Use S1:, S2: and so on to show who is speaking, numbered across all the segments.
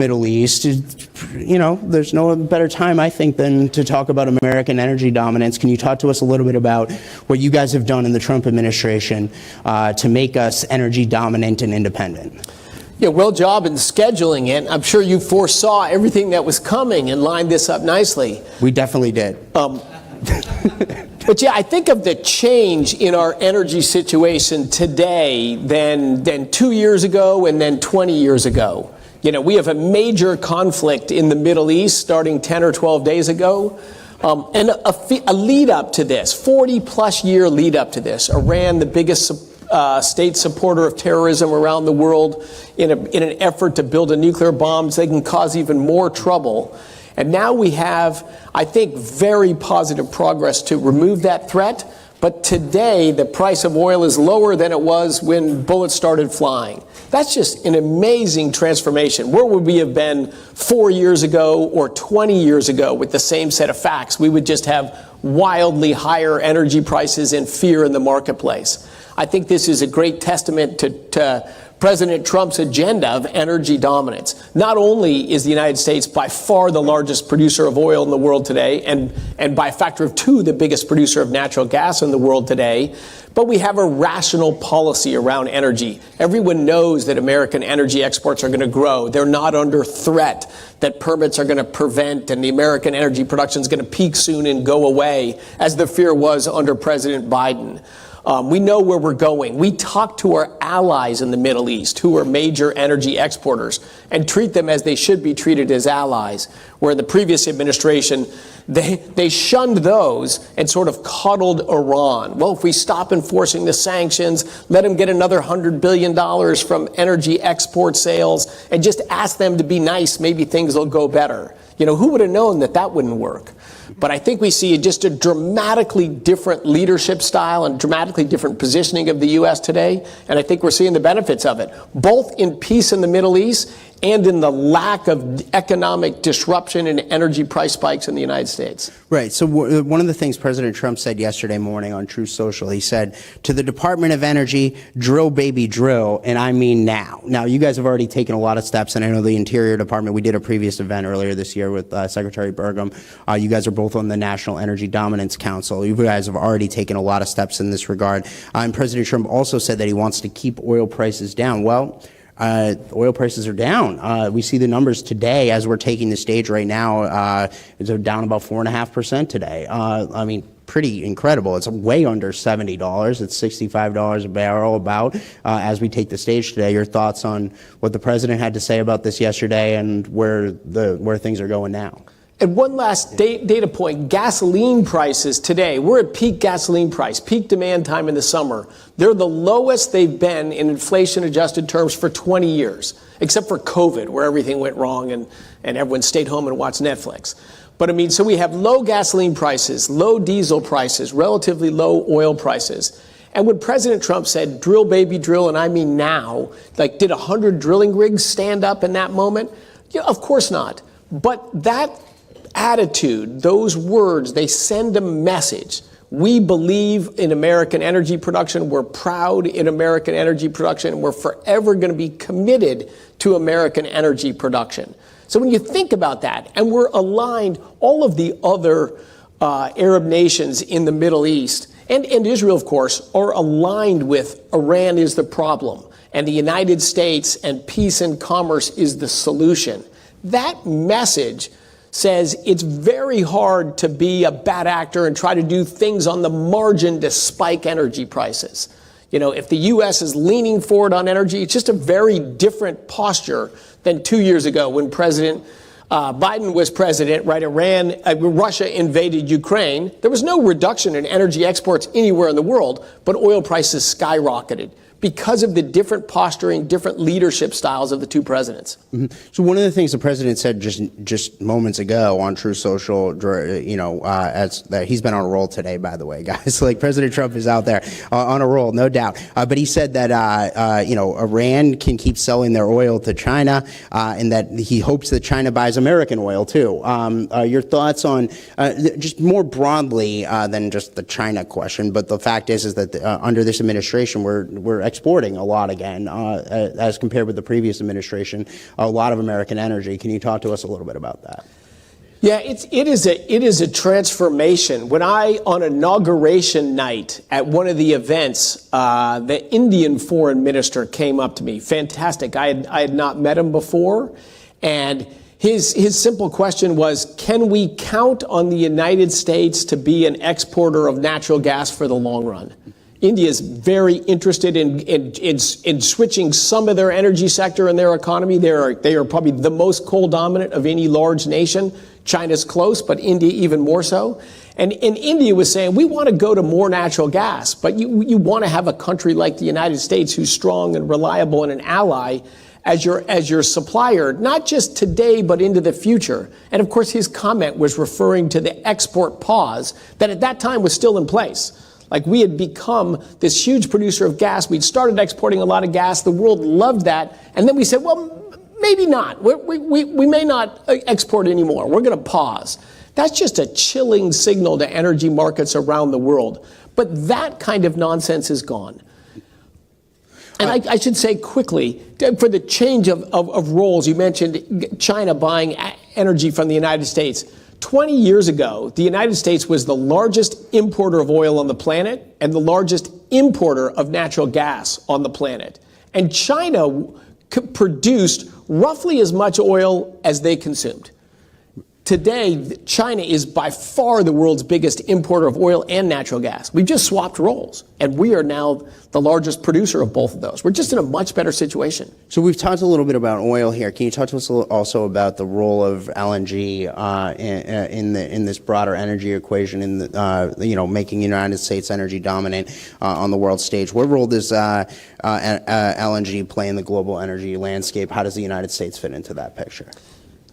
S1: Middle East. There's no better time, I think, than to talk about American energy dominance. Can you talk to us a little bit about what you guys have done in the Trump administration to make us energy dominant and independent?
S2: Yeah, well job in scheduling it. I'm sure you foresaw everything that was coming and lined this up nicely.
S1: We definitely did.
S2: But yeah, I think of the change in our energy situation today than 2 years ago and then 20 years ago. We have a major conflict in the Middle East starting 10 or 12 days ago. And a lead up to this, 40-plus year lead up to this. Iran, the biggest state supporter of terrorism around the world, in an effort to build a nuclear bomb so they can cause even more trouble. And now we have, I think, very positive progress to remove that threat. But today, the price of oil is lower than it was when bullets started flying. That's just an amazing transformation. Where would we have been 4 years ago or 20 years ago with the same set of facts? We would just have wildly higher energy prices and fear in the marketplace. I think this is a great testament to President Trump's agenda of energy dominance. Not only is the United States by far the largest producer of oil in the world today, and by a factor of 2, the biggest producer of natural gas in the world today, but we have a rational policy around energy. Everyone knows that American energy exports are going to grow. They're not under threat, that permits are going to prevent, and the American energy production is going to peak soon and go away, as the fear was under President Biden. We know where we're going. We talk to our allies in the Middle East, who are major energy exporters, and treat them as they should be treated as allies, where in the previous administration, they shunned those and sort of coddled Iran. Well, if we stop enforcing the sanctions, let them get another $100 billion from energy export sales, and just ask them to be nice, maybe things will go better. Who would have known that wouldn't work? But I think we see just a dramatically different leadership style and dramatically different positioning of the U.S. today. And I think we're seeing the benefits of it, both in peace in the Middle East and in the lack of economic disruption and energy price spikes in the United States.
S1: Right. So one of the things President Trump said yesterday morning on Truth Social, he said, to the Department of Energy, drill, baby, drill, and I mean now. Now, you guys have already taken a lot of steps, and I know the Interior Department, we did a previous event earlier this year with Secretary Burgum. You guys are both on the National Energy Dominance Council. You guys have already taken a lot of steps in this regard. And President Trump also said that he wants to keep oil prices down. Well, oil prices are down. We see the numbers today as we're taking the stage right now. It's down about 4.5% today. I mean, pretty incredible. It's way under $70. It's $65 a barrel about as we take the stage today. Your thoughts on what the president had to say about this yesterday and where things are going now?
S2: And one last data point, gasoline prices today, we're at peak gasoline price, peak demand time in the summer. They're the lowest they've been in inflation-adjusted terms for 20 years, except for COVID, where everything went wrong and everyone stayed home and watched Netflix. But I mean, so we have low gasoline prices, low diesel prices, relatively low oil prices. And when President Trump said, drill, baby, drill, and I mean now, like did 100 drilling rigs stand up in that moment? Yeah, of course not. But that attitude, those words, they send a message. We believe in American energy production. We're proud in American energy production. And we're forever going to be committed to American energy production. So when you think about that, and we're aligned, all of the other Arab nations in the Middle East, and Israel, of course, are aligned with Iran is the problem, and the United States and peace and commerce is the solution. That message says it's very hard to be a bad actor and try to do things on the margin to spike energy prices. If the U.S. is leaning forward on energy, it's just a very different posture than 2 years ago when President Biden was president, right? Russia invaded Ukraine. There was no reduction in energy exports anywhere in the world, but oil prices skyrocketed because of the different posturing, different leadership styles of the two presidents.
S1: Mm-hmm. So one of the things the president said just moments ago on Truth Social, as that he's been on a roll today, by the way, guys. Like President Trump is out there on a roll, no doubt. But he said that Iran can keep selling their oil to China, and that he hopes that China buys American oil too. Your thoughts on just more broadly than just the China question, but the fact is that under this administration we're exporting a lot again, as compared with the previous administration, a lot of American energy. Can you talk to us a little bit about that?
S2: Yeah, it is a transformation. When on inauguration night at one of the events, the Indian foreign minister came up to me. Fantastic. I had not met him before, and his simple question was, can we count on the United States to be an exporter of natural gas for the long run? India is very interested in switching some of their energy sector and their economy. They are probably the most coal dominant of any large nation. China's close, but India even more so. And India was saying, we want to go to more natural gas, but you want to have a country like the United States who's strong and reliable and an ally as your supplier, not just today, but into the future. And of course, his comment was referring to the export pause that at that time was still in place. Like, we had become this huge producer of gas. We'd started exporting a lot of gas. The world loved that. And then we said, well, maybe not. We may not export anymore. We're going to pause. That's just a chilling signal to energy markets around the world. But that kind of nonsense is gone. And I should say quickly, for the change of roles, you mentioned China buying energy from the United States. 20 years ago, the United States was the largest importer of oil on the planet and the largest importer of natural gas on the planet. And China produced roughly as much oil as they consumed. Today, China is by far the world's biggest importer of oil and natural gas. We've just swapped roles, and we are now the largest producer of both of those. We're just in a much better situation.
S1: So we've talked a little bit about oil here. Can you talk to us also about the role of LNG in this broader energy equation, in making the United States energy dominant on the world stage? What role does LNG play in the global energy landscape? How does the United States fit into that picture?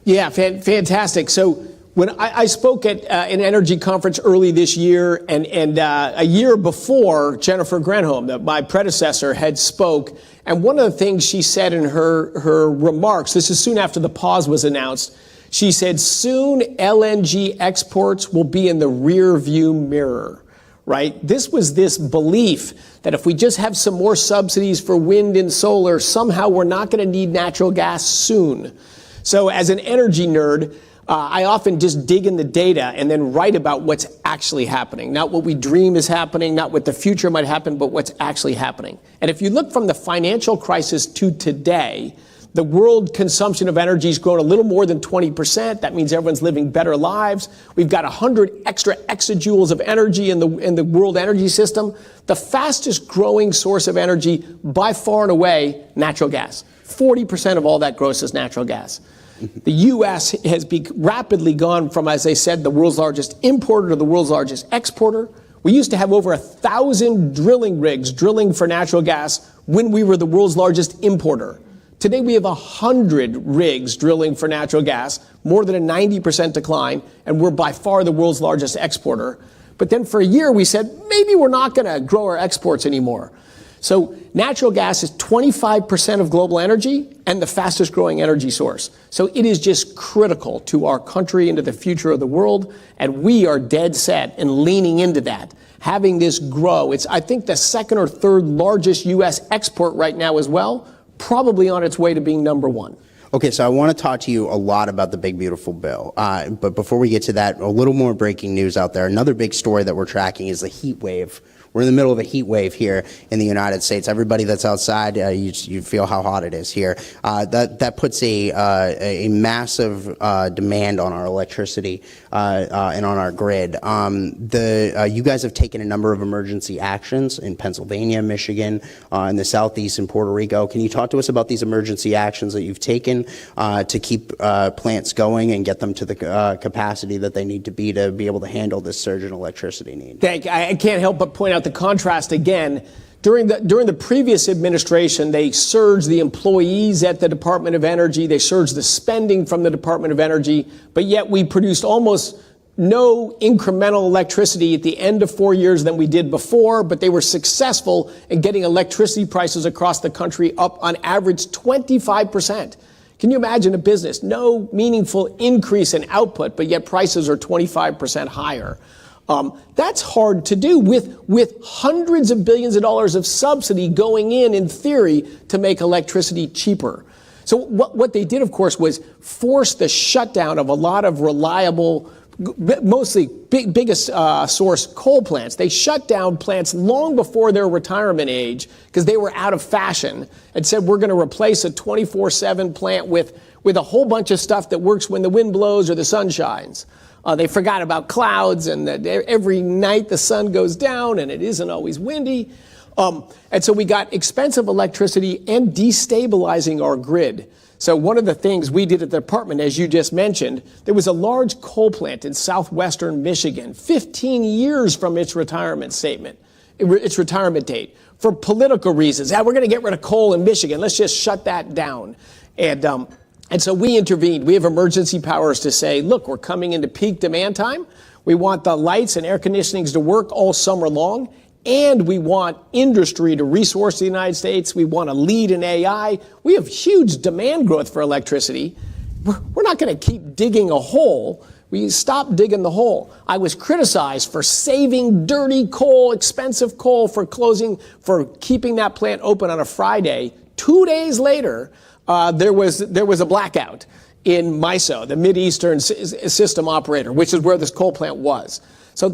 S2: Yeah, fantastic. So when I spoke at an energy conference early this year, and a year before, Jennifer Granholm, my predecessor, had spoke, and one of the things she said in her remarks, this is soon after the pause was announced, she said, soon LNG exports will be in the rear view mirror, right? This was this belief that if we just have some more subsidies for wind and solar, somehow we're not going to need natural gas soon. So as an energy nerd, I often just dig in the data and then write about what's actually happening. Not what we dream is happening, not what the future might happen, but what's actually happening. And if you look from the financial crisis to today, the world consumption of energy has grown a little more than 20%. That means everyone's living better lives. We've got 100 extra exajoules of energy in the world energy system. The fastest growing source of energy by far and away, natural gas. 40% of all that gross is natural gas. The U.S. has rapidly gone from, as I said, the world's largest importer to the world's largest exporter. We used to have over 1,000 drilling rigs drilling for natural gas when we were the world's largest importer. Today we have 100 rigs drilling for natural gas, more than a 90% decline, and we're by far the world's largest exporter. But then for a year we said, maybe we're not going to grow our exports anymore. So natural gas is 25% of global energy and the fastest growing energy source. So it is just critical to our country and to the future of the world. And we are dead set in leaning into that, having this grow. It's, I think, the second or third largest U.S. export right now as well, probably on its way to being number one.
S1: Okay, so I want to talk to you a lot about the big, beautiful bill. But before we get to that, a little more breaking news out there. Another big story that we're tracking is the heat wave. We're in the middle of a heat wave here in the United States. Everybody that's outside, you feel how hot it is here. That puts a massive demand on our electricity and on our grid. You guys have taken a number of emergency actions in Pennsylvania, Michigan, in the Southeast, and Puerto Rico. Can you talk to us about these emergency actions that you've taken to keep plants going and get them to the capacity that they need to be able to handle this surge in electricity need?
S2: I can't help but point out the contrast again. During the previous administration, they surged the employees at the Department of Energy. They surged the spending from the Department of Energy, but yet we produced almost no incremental electricity at the end of 4 years than we did before, but they were successful in getting electricity prices across the country up on average 25%. Can you imagine a business? No meaningful increase in output, but yet prices are 25% higher. That's hard to do with hundreds of billions of dollars of subsidy going in theory, to make electricity cheaper. So what they did, of course, was force the shutdown of a lot of reliable, mostly biggest source coal plants. They shut down plants long before their retirement age because they were out of fashion, and said we're going to replace a 24/7 plant with a whole bunch of stuff that works when the wind blows or the sun shines. They forgot about clouds, and that every night the sun goes down and it isn't always windy. And so we got expensive electricity and destabilizing our grid. So one of the things we did at the department, as you just mentioned, there was a large coal plant in southwestern Michigan, 15 years from its retirement date, for political reasons. We're going to get rid of coal in Michigan. Let's just shut that down. And so we intervened. We have emergency powers to say, look, we're coming into peak demand time. We want the lights and air conditionings to work all summer long. And we want industry to resource the United States. We want to lead in AI. We have huge demand growth for electricity. We're not going to keep digging a hole. We stop digging the hole. I was criticized for saving dirty coal, expensive coal, for keeping that plant open on a Friday. 2 days later, there was a blackout in MISO, the Mideastern System Operator, which is where this coal plant was. So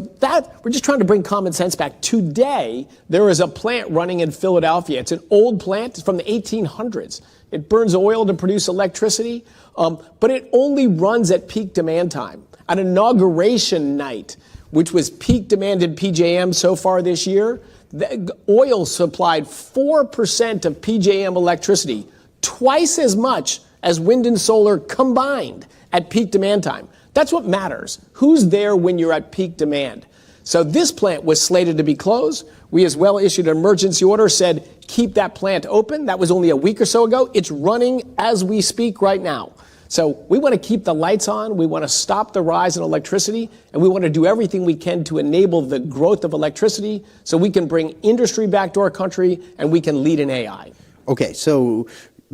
S2: we're just trying to bring common sense back. Today, there is a plant running in Philadelphia. It's an old plant. It's from the 1800s. It burns oil to produce electricity, but it only runs at peak demand time. On inauguration night, which was peak demand in PJM so far this year, the oil supplied 4% of PJM electricity, twice as much as wind and solar combined at peak demand time. That's what matters. Who's there when you're at peak demand? So this plant was slated to be closed. We as well issued an emergency order, said keep that plant open. That was only a week or so ago. It's running as we speak right now. So we want to keep the lights on. We want to stop the rise in electricity, and we want to do everything we can to enable the growth of electricity so we can bring industry back to our country and we can lead in AI.
S1: Okay, so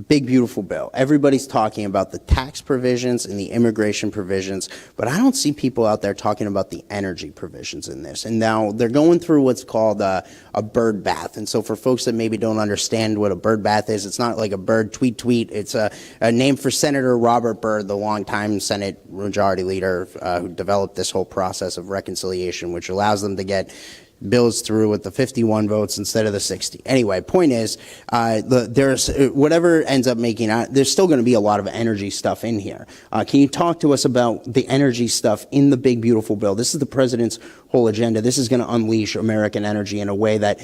S1: big, beautiful bill. Everybody's talking about the tax provisions and the immigration provisions, but I don't see people out there talking about the energy provisions in this. And now they're going through what's called a bird bath. And so for folks that maybe don't understand what a bird bath is, it's not like a bird tweet. It's a name for Senator Robert Byrd, the longtime Senate Majority Leader who developed this whole process of reconciliation, which allows them to get bills through with the 51 votes instead of the 60. Anyway, point is, there's whatever ends up making, there's still going to be a lot of energy stuff in here. Can you talk to us about the energy stuff in the big, beautiful bill? This is the president's whole agenda. This is going to unleash American energy in a way that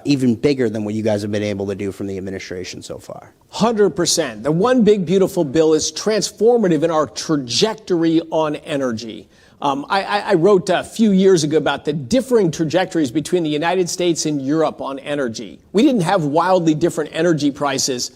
S1: even bigger than what you guys have been able to do from the administration so far.
S2: 100%. The one big, beautiful bill is transformative in our trajectory on energy. I wrote a few years ago about the differing trajectories between the United States and Europe on energy. We didn't have wildly different energy prices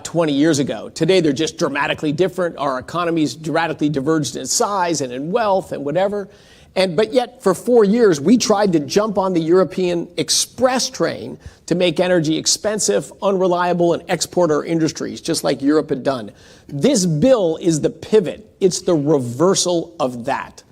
S2: 20 years ago. Today, they're just dramatically different. Our economies dramatically diverged in size and in wealth and whatever. But yet, for 4 years, we tried to jump on the European express train to make energy expensive, unreliable, and export our industries, just like Europe had done. This bill is the pivot. It's the reversal of that.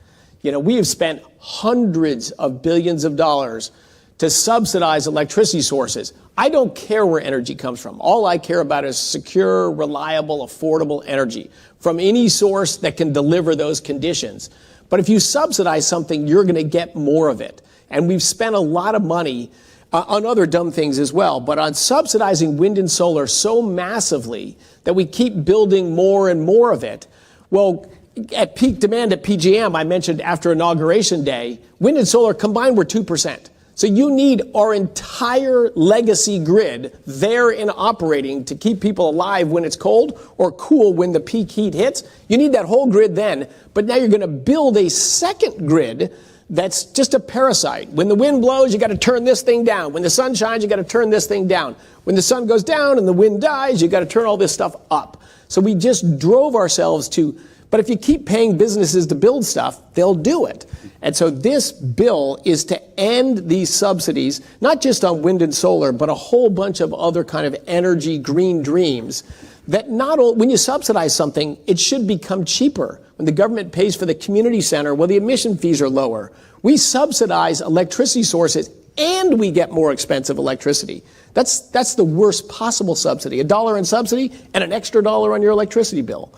S2: You know, we have spent hundreds of billions of dollars to subsidize electricity sources. I don't care where energy comes from. All I care about is secure, reliable, affordable energy from any source that can deliver those conditions. But if you subsidize something, you're going to get more of it. And we've spent a lot of money on other dumb things as well, but on subsidizing wind and solar so massively that we keep building more and more of it. Well, at peak demand at PJM, I mentioned after Inauguration Day, wind and solar combined were 2%. So you need our entire legacy grid there and operating to keep people alive when it's cold or cool when the peak heat hits. You need that whole grid then, but now you're going to build a second grid that's just a parasite. When the wind blows, you got to turn this thing down. When the sun shines, you got to turn this thing down. When the sun goes down and the wind dies, you got to turn all this stuff up. So we just drove ourselves to. But if you keep paying businesses to build stuff, they'll do it. And so this bill is to end these subsidies, not just on wind and solar, but a whole bunch of other kind of energy green dreams that when you subsidize something, it should become cheaper. When the government pays for the community center, well, the emission fees are lower. We subsidize electricity sources and we get more expensive electricity. That's the worst possible subsidy. $1 in subsidy and an extra $1 on your electricity bill.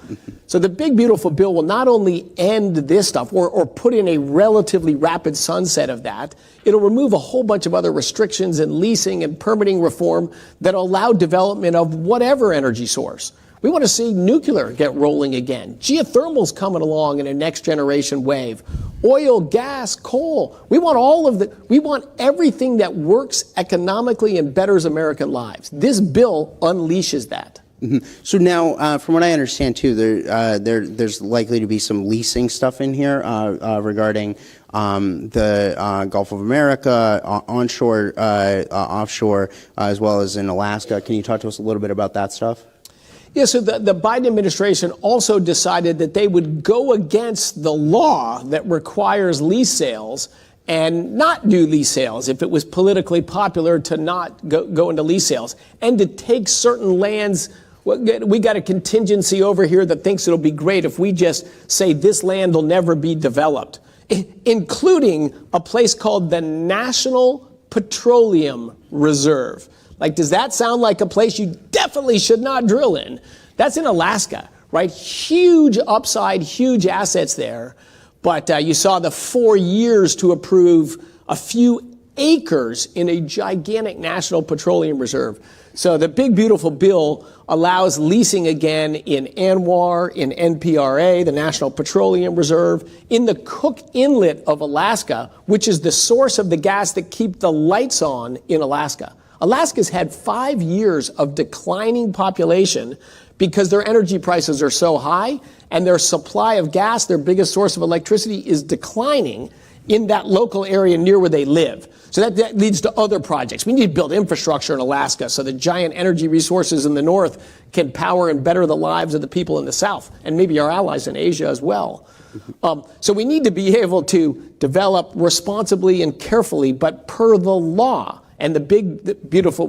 S2: So the big, beautiful bill will not only end this stuff or put in a relatively rapid sunset of that, it'll remove a whole bunch of other restrictions and leasing and permitting reform that allow development of whatever energy source. We want to see nuclear get rolling again. Geothermal's coming along in a next generation wave. Oil, gas, coal. We want everything that works economically and betters American lives. This bill unleashes that.
S1: Mm-hmm. So now, from what I understand too, there's likely to be some leasing stuff in here regarding the Gulf of America, onshore, offshore, as well as in Alaska. Can you talk to us a little bit about that stuff?
S2: Yeah, so the Biden administration also decided that they would go against the law that requires lease sales and not do lease sales if it was politically popular to not go into lease sales, and to take certain lands. We got a contingency over here that thinks it'll be great if we just say this land will never be developed, including a place called the National Petroleum Reserve. Like, does that sound like a place you definitely should not drill in? That's in Alaska, right? Huge upside, huge assets there. But you saw the 4 years to approve a few acres in a gigantic National Petroleum Reserve. So the big, beautiful bill allows leasing again in ANWR, in NPRA, the National Petroleum Reserve, in the Cook Inlet of Alaska, which is the source of the gas that keep the lights on in Alaska. Alaska's had 5 years of declining population because their energy prices are so high and their supply of gas, their biggest source of electricity, is declining in that local area near where they live. So that leads to other projects. We need to build infrastructure in Alaska so the giant energy resources in the north can power and better the lives of the people in the south, and maybe our allies in Asia as well. So we need to be able to develop responsibly and carefully, but per the law. And the big, beautiful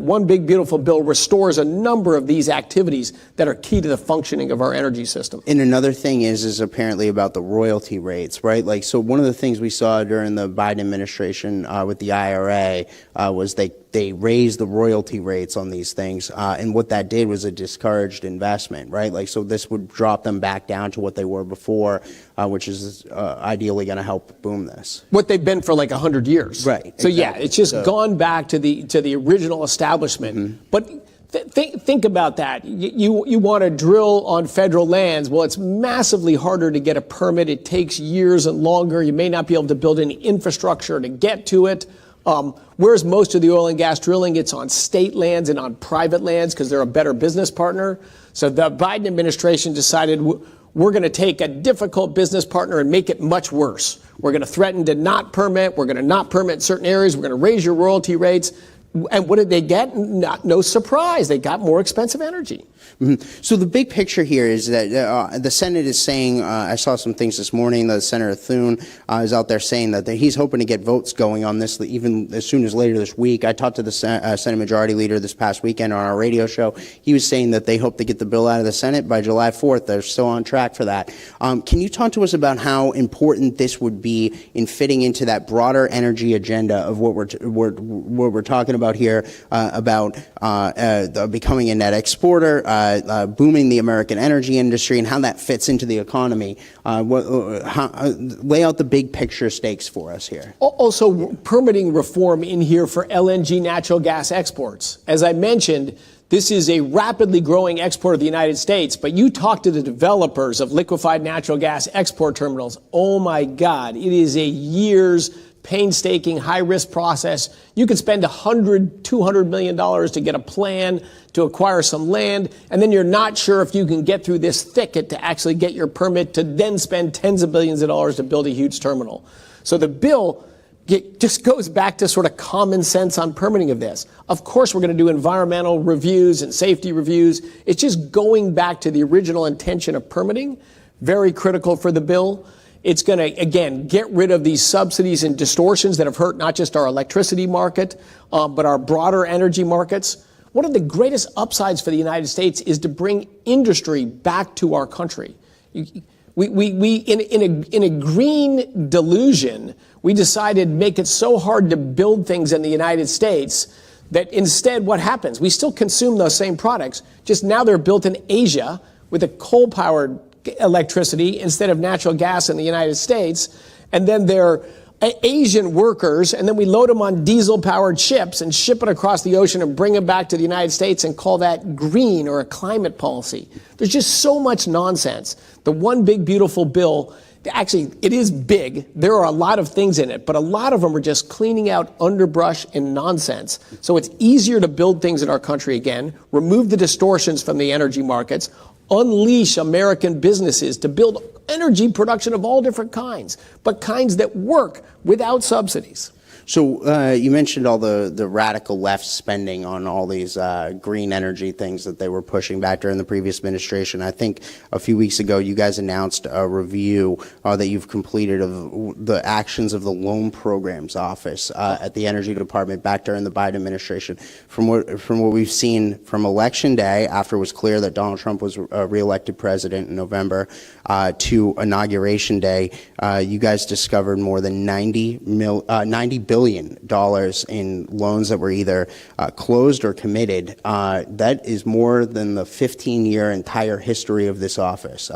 S2: bill restores a number of these activities that are key to the functioning of our energy system.
S1: And another thing is apparently about the royalty rates, right? Like, so one of the things we saw during the Biden administration with the IRA was they raised the royalty rates on these things. And what that did was it discouraged investment, right? Like, so this would drop them back down to what they were before, which is ideally going to help boom this.
S2: What they've been for like 100 years.
S1: Right.
S2: So
S1: exactly.
S2: Yeah, it's just gone back to the original establishment. Mm-hmm. But think about that. You want to drill on federal lands. Well, it's massively harder to get a permit. It takes years and longer. You may not be able to build any infrastructure to get to it. Where's most of the oil and gas drilling? It's on state lands and on private lands because they're a better business partner. So the Biden administration decided we're going to take a difficult business partner and make it much worse. We're going to threaten to not permit. We're going to not permit certain areas. We're going to raise your royalty rates. And what did they get? No surprise. They got more expensive energy.
S1: Mm-hmm. So the big picture here is that the Senate is saying, I saw some things this morning, that Senator Thune is out there saying that he's hoping to get votes going on this even as soon as later this week. I talked to the Senate Majority Leader this past weekend on our radio show. He was saying that they hope to get the bill out of the Senate by July 4th. They're still on track for that. Can you talk to us about how important this would be in fitting into that broader energy agenda of what we're talking about here, about becoming a net exporter, booming the American energy industry, and how that fits into the economy? Lay out the big picture stakes for us here.
S2: Also, permitting reform in here for LNG natural gas exports. As I mentioned, this is a rapidly growing export of the United States, but you talk to the developers of liquefied natural gas export terminals, oh my God, it is a year's painstaking, high-risk process. You could spend $200 million to get a plan to acquire some land, and then you're not sure if you can get through this thicket to actually get your permit to then spend tens of billions of dollars to build a huge terminal. So the bill just goes back to sort of common sense on permitting of this. Of course, we're going to do environmental reviews and safety reviews. It's just going back to the original intention of permitting, very critical for the bill. It's going to, again, get rid of these subsidies and distortions that have hurt not just our electricity market, but our broader energy markets. One of the greatest upsides for the United States is to bring industry back to our country. In a green delusion, we decided to make it so hard to build things in the United States that instead what happens? We still consume those same products, just now they're built in Asia with a coal-powered electricity instead of natural gas in the United States, and then they're Asian workers, and then we load them on diesel-powered ships and ship it across the ocean and bring them back to the United States and call that green or a climate policy. There's just so much nonsense. The one big beautiful bill, actually, it is big. There are a lot of things in it, but a lot of them are just cleaning out underbrush and nonsense. So it's easier to build things in our country again, remove the distortions from the energy markets, unleash American businesses to build energy production of all different kinds, but kinds that work without subsidies.
S1: So you mentioned all the radical left spending on all these green energy things that they were pushing back during the previous administration. I think a few weeks ago you guys announced a review that you've completed of the actions of the Loan Programs Office at the Energy Department back during the Biden administration. From what we've seen from Election Day, after it was clear that Donald Trump was reelected president in November, to Inauguration Day, you guys discovered more than $90 billion in loans that were either closed or committed. That is more than the 15-year entire history of this office.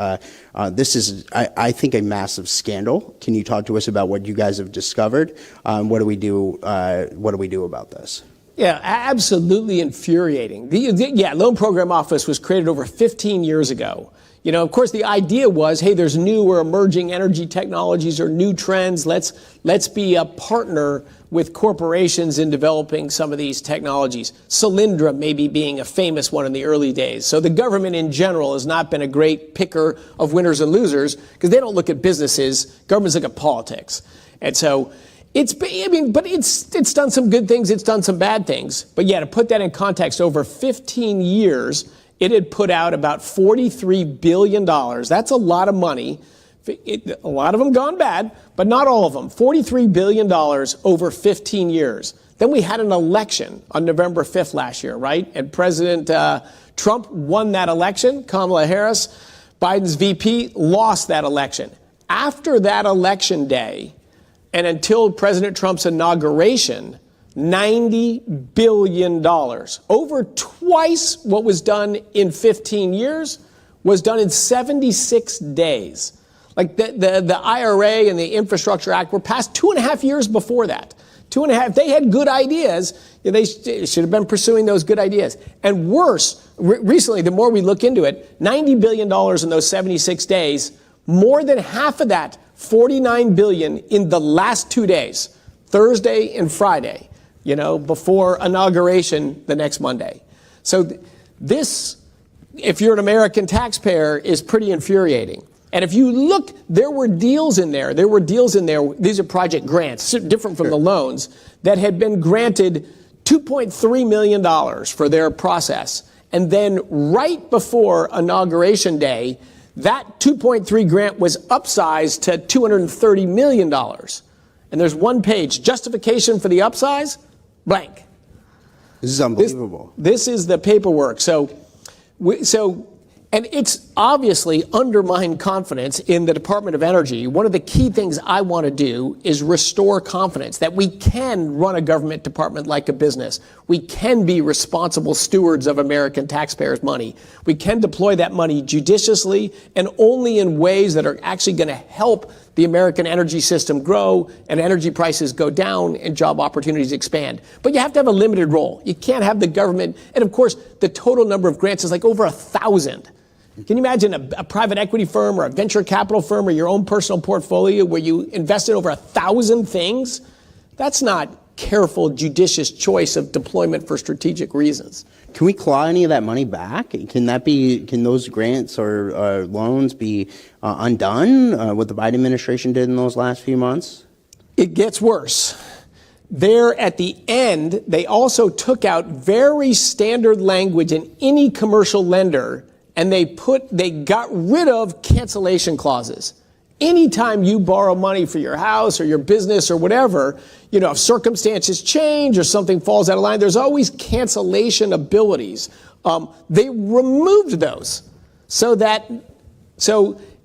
S1: This is, I think, a massive scandal. Can you talk to us about what you guys have discovered? What do we do? What do we do about this?
S2: Yeah, absolutely infuriating. The Loan Program Office was created over 15 years ago. You know, of course, the idea was, hey, there's new or emerging energy technologies or new trends. Let's be a partner with corporations in developing some of these technologies. Solyndra maybe being a famous one in the early days. So the government in general has not been a great picker of winners and losers because they don't look at businesses. Governments look at politics. And so it's done some good things. It's done some bad things. But yeah, to put that in context, over 15 years, it had put out about $43 billion. That's a lot of money. A lot of them gone bad, but not all of them. $43 billion over 15 years. Then we had an election on November 5th last year, right? And President Trump won that election. Kamala Harris, Biden's VP, lost that election. After that election day, and until President Trump's inauguration, $90 billion. Over twice what was done in 15 years was done in 76 days. Like the IRA and the Infrastructure Act were passed 2.5 years before that. 2.5, they had good ideas. They should have been pursuing those good ideas. And worse, recently, the more we look into it, $90 billion in those 76 days, more than half of that, $49 billion in the last 2 days, Thursday and Friday. Before inauguration the next Monday. So this, if you're an American taxpayer, is pretty infuriating. And if you look, there were deals in there. These are project grants, different from the loans, that had been granted $2.3 million for their process. And then right before Inauguration Day, that 2.3 grant was upsized to $230 million. And there's one page, justification for the upsize, blank.
S1: This is unbelievable.
S2: This is the paperwork. And it's obviously undermined confidence in the Department of Energy. One of the key things I want to do is restore confidence that we can run a government department like a business. We can be responsible stewards of American taxpayers' money. We can deploy that money judiciously and only in ways that are actually going to help the American energy system grow and energy prices go down and job opportunities expand. But you have to have a limited role. You can't have the government. And of course, the total number of grants is like over 1,000. Can you imagine a private equity firm or a venture capital firm or your own personal portfolio where you invest in over 1,000 things? That's not careful, judicious choice of deployment for strategic reasons.
S1: Can we claw any of that money back? Can those grants or loans be undone? What the Biden administration did in those last few months?
S2: It gets worse. There at the end, they also took out very standard language in any commercial lender, and they got rid of cancellation clauses. Anytime you borrow money for your house or your business or whatever, if circumstances change or something falls out of line, there's always cancellation abilities. They removed those so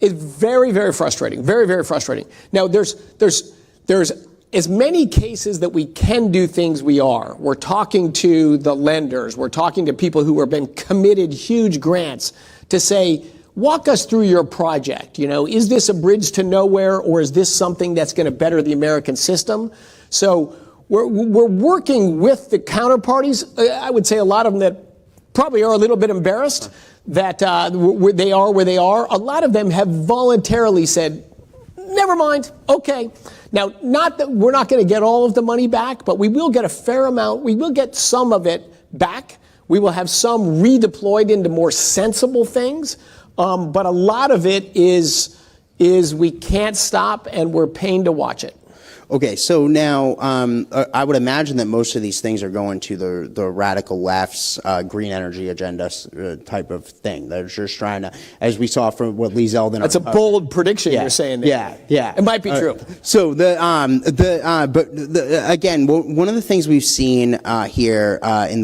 S2: It's very, very frustrating. Very, very frustrating. Now, there's as many cases that we can do things we are. We're talking to the lenders. We're talking to people who have been committed huge grants to say, walk us through your project. Is this a bridge to nowhere, or is this something that's going to better the American system? So we're working with the counterparties. I would say a lot of them that probably are a little bit embarrassed that they are where they are. A lot of them have voluntarily said, never mind, okay. Now, not that we're not going to get all of the money back, but we will get a fair amount. We will get some of it back. We will have some redeployed into more sensible things. But a lot of it is we can't stop, and we're paying to watch it.
S1: Okay, so now I would imagine that most of these things are going to the radical left's green energy agenda type of thing. They're just trying to, as we saw from what Lee Zeldin.
S2: That's a bold prediction you're saying there.
S1: Yeah.
S2: It might be true.
S1: So again, one of the things we've seen here in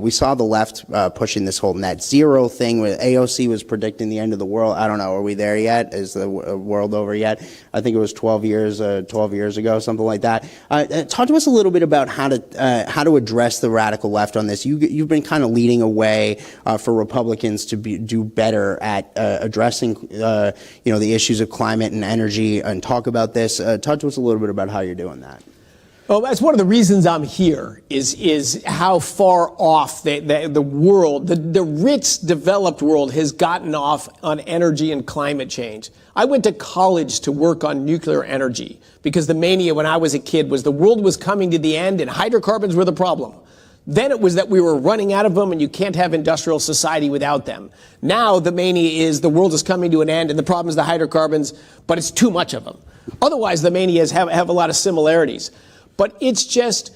S1: we saw the left pushing this whole net zero thing. Where AOC was predicting the end of the world. I don't know. Are we there yet? Is the world over yet? I think it was 12 years ago, something like that. Talk to us a little bit about how to address the radical left on this. You've been kind of leading a way for Republicans to do better at addressing the issues of climate and energy and talk about this. Talk to us a little bit about how you're doing that.
S2: Well, that's one of the reasons I'm here is how far off the world, the rich, developed world has gotten off on energy and climate change. I went to college to work on nuclear energy because the mania when I was a kid was the world was coming to the end and hydrocarbons were the problem. Then it was that we were running out of them and you can't have industrial society without them. Now the mania is the world is coming to an end and the problem is the hydrocarbons, but it's too much of them. Otherwise, the manias have a lot of similarities. But it's just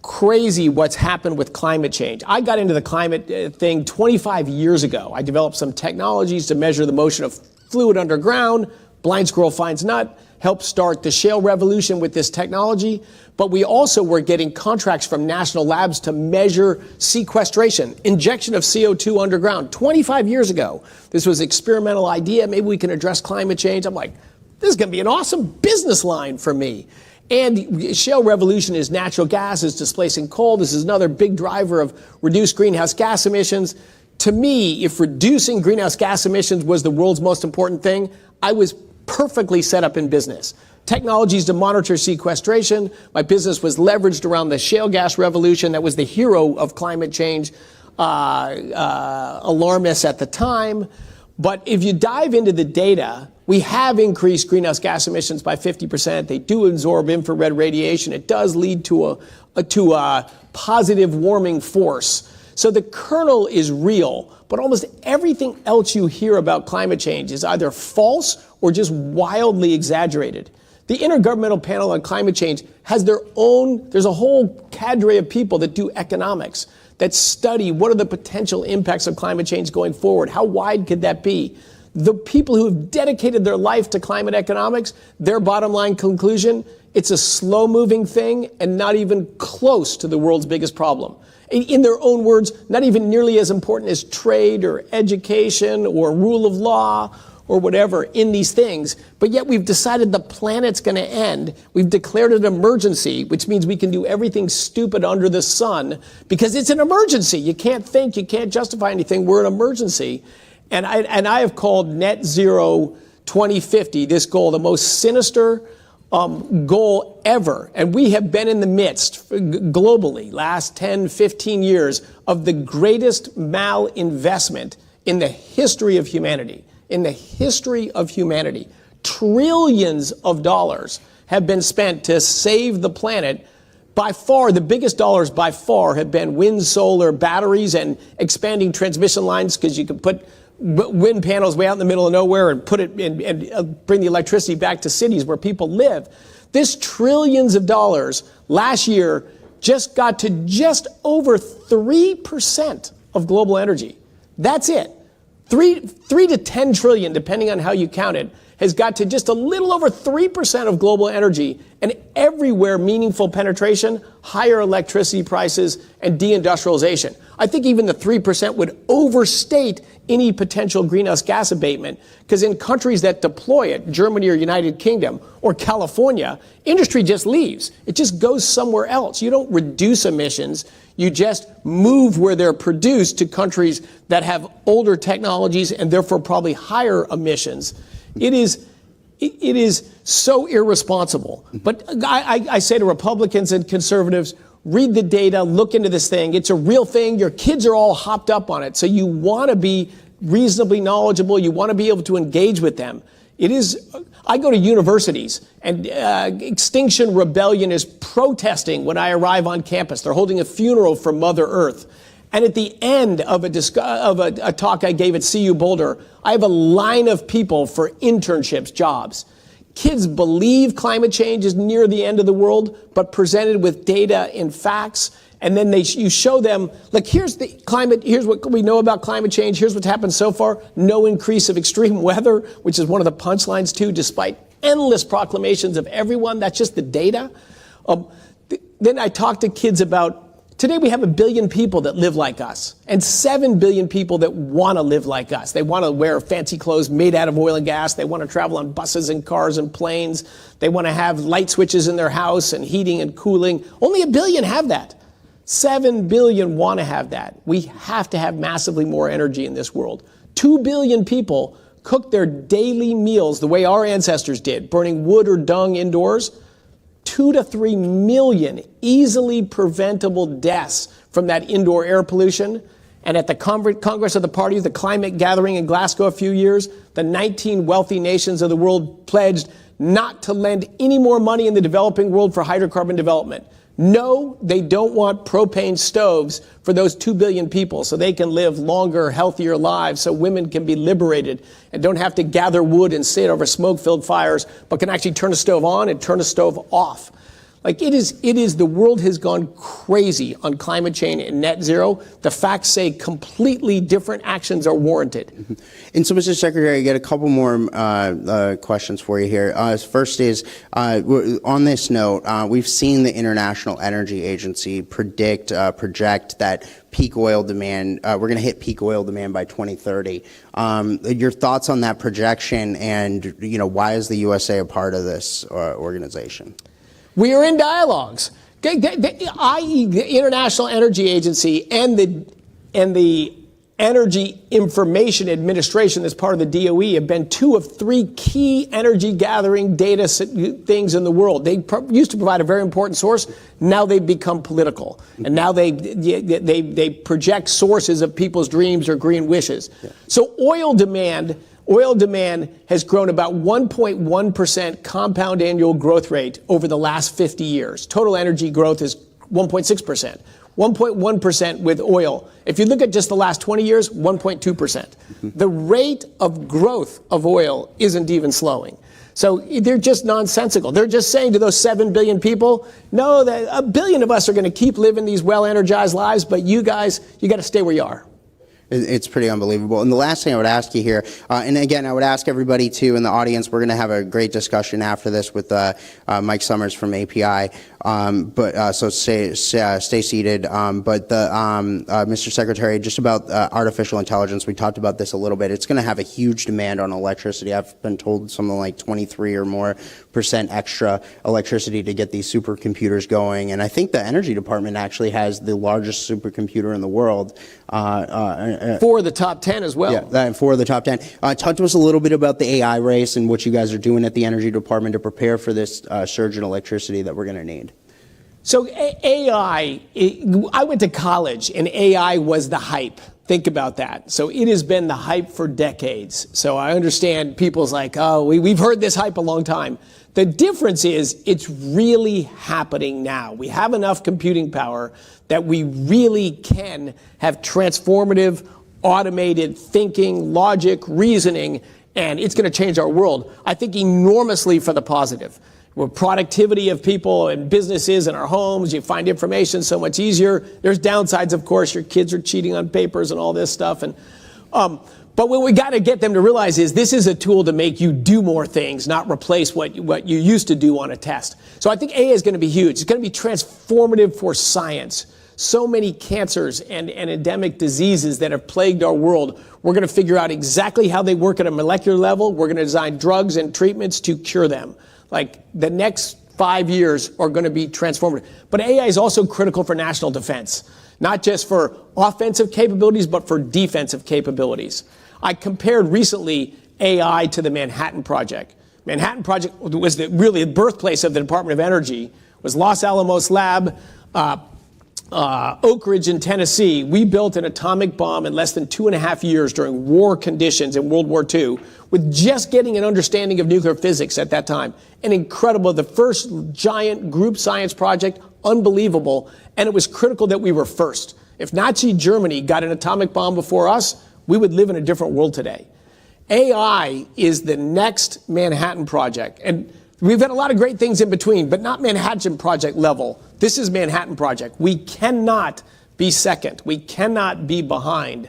S2: crazy what's happened with climate change. I got into the climate thing 25 years ago. I developed some technologies to measure the motion of fluid underground. Blind squirrel finds nut. Helped start the shale revolution with this technology. But we also were getting contracts from national labs to measure sequestration, injection of CO2 underground. 25 years ago, this was an experimental idea. Maybe we can address climate change. I'm like, this is going to be an awesome business line for me. And shale revolution is natural gas is displacing coal. This is another big driver of reduced greenhouse gas emissions. To me, if reducing greenhouse gas emissions was the world's most important thing, I was perfectly set up in business. Technologies to monitor sequestration. My business was leveraged around the shale gas revolution. That was the hero of climate change alarmists at the time. But if you dive into the data, we have increased greenhouse gas emissions by 50%. They do absorb infrared radiation. It does lead to a positive warming force. So the kernel is real, but almost everything else you hear about climate change is either false or just wildly exaggerated. The Intergovernmental Panel on Climate Change has there's a whole cadre of people that do economics, that study what are the potential impacts of climate change going forward. How wide could that be? The people who have dedicated their life to climate economics, their bottom line conclusion, it's a slow-moving thing and not even close to the world's biggest problem. In their own words, not even nearly as important as trade or education or rule of law or whatever in these things. But yet we've decided the planet's going to end. We've declared an emergency, which means we can do everything stupid under the sun because it's an emergency. You can't think, you can't justify anything. We're an emergency. And I have called net zero 2050, this goal, the most sinister goal ever. And we have been in the midst globally, last 10, 15 years, of the greatest malinvestment in the history of humanity. In the history of humanity, trillions of dollars have been spent to save the planet. By far, the biggest dollars by far have been wind, solar, batteries, and expanding transmission lines because you can put wind panels way out in the middle of nowhere and put it in, and bring the electricity back to cities where people live. This trillions of dollars last year just got to just over 3% of global energy. That's it. 3 to 10 trillion, depending on how you count it, has got to just a little over 3% of global energy, and everywhere meaningful penetration, higher electricity prices, and deindustrialization. I think even the 3% would overstate any potential greenhouse gas abatement, because in countries that deploy it, Germany or United Kingdom or California, industry just leaves. It just goes somewhere else. You don't reduce emissions. You just move where they're produced to countries that have older technologies and therefore probably higher emissions. It is so irresponsible. But I say to Republicans and conservatives, read the data, look into this thing. It's a real thing. Your kids are all hopped up on it. So you want to be reasonably knowledgeable. You want to be able to engage with them. I go to universities, and Extinction Rebellion is protesting when I arrive on campus. They're holding a funeral for Mother Earth. And at the end of a talk I gave at CU Boulder, I have a line of people for internships, jobs. Kids believe climate change is near the end of the world, but presented with data and facts. And then you show them, like, here's what we know about climate change. Here's what's happened so far. No increase of extreme weather, which is one of the punchlines too, despite endless proclamations of everyone. That's just the data. Then I talk to kids about, today we have 1 billion people that live like us, and 7 billion people that want to live like us. They want to wear fancy clothes made out of oil and gas. They want to travel on buses and cars and planes. They want to have light switches in their house and heating and cooling. Only 1 billion have that. 7 billion want to have that. We have to have massively more energy in this world. 2 billion people cook their daily meals the way our ancestors did, burning wood or dung indoors. 2 to 3 million easily preventable deaths from that indoor air pollution. And at the Congress of the Party, the climate gathering in Glasgow a few years, the 19 wealthy nations of the world pledged not to lend any more money in the developing world for hydrocarbon development. No, they don't want propane stoves for those 2 billion people so they can live longer, healthier lives, so women can be liberated and don't have to gather wood and sit over smoke-filled fires, but can actually turn a stove on and turn a stove off. Like, the world has gone crazy on climate change and net zero. The facts say completely different actions are warranted.
S1: And so, Mr. Secretary, I get a couple more questions for you here. First is, on this note, we've seen the International Energy Agency project that peak oil demand, we're going to hit peak oil demand by 2030. Your thoughts on that projection, and why is the USA a part of this organization?
S2: We are in dialogues, i.e. the International Energy Agency and the Energy Information Administration, that's part of the DOE, have been 2 of 3 key energy gathering data things in the world. They used to provide a very important source. Now they've become political, and now they project sources of people's dreams or green wishes. Yeah. So oil demand has grown about 1.1% compound annual growth rate over the last 50 years. Total energy growth is 1.6%. 1.1% with oil. If you look at just the last 20 years, 1.2%. The rate of growth of oil isn't even slowing. So they're just nonsensical. They're just saying to those 7 billion people, no, 1 billion of us are going to keep living these well-energized lives, but you guys, you got to stay where you are.
S1: It's pretty unbelievable. And the last thing I would ask you here, and again, I would ask everybody too in the audience, we're going to have a great discussion after this with Mike Summers from API. So stay seated. Mr. Secretary, just about artificial intelligence, we talked about this a little bit. It's going to have a huge demand on electricity. I've been told something like 23 or more % extra electricity to get these supercomputers going. And I think the Energy Department actually has the largest supercomputer in the world.
S2: 4 of the top 10 as well.
S1: Yeah, 4 of the top 10. Talk to us a little bit about the AI race and what you guys are doing at the Energy Department to prepare for this surge in electricity that we're going to need.
S2: So AI, I went to college and AI was the hype. Think about that. So it has been the hype for decades. So I understand people's like, oh, we've heard this hype a long time. The difference is it's really happening now. We have enough computing power that we really can have transformative, automated thinking, logic, reasoning, and it's going to change our world, I think, enormously for the positive. With productivity of people and businesses in our homes, you find information so much easier. There's downsides, of course. Your kids are cheating on papers and all this stuff. But what we got to get them to realize is this is a tool to make you do more things, not replace what you used to do on a test. So I think AI is going to be huge. It's going to be transformative for science. so many cancers and endemic diseases that have plagued our world. We're going to figure out exactly how they work at a molecular level. We're going to design drugs and treatments to cure them. Like, the next 5 years are going to be transformative. But AI is also critical for national defense, not just for offensive capabilities, but for defensive capabilities. I compared recently AI to the Manhattan Project. Manhattan Project was really the birthplace of the Department of Energy, was Los Alamos Lab, Oak Ridge in Tennessee. We built an atomic bomb in less than 2.5 years during war conditions in World War II, with just getting an understanding of nuclear physics at that time. An incredible, the first giant group science project, unbelievable, and it was critical that we were first. If Nazi Germany got an atomic bomb before us, we would live in a different world today. AI is the next Manhattan Project, and we've had a lot of great things in between, but not Manhattan Project level. This is Manhattan Project. We cannot be second. We cannot be behind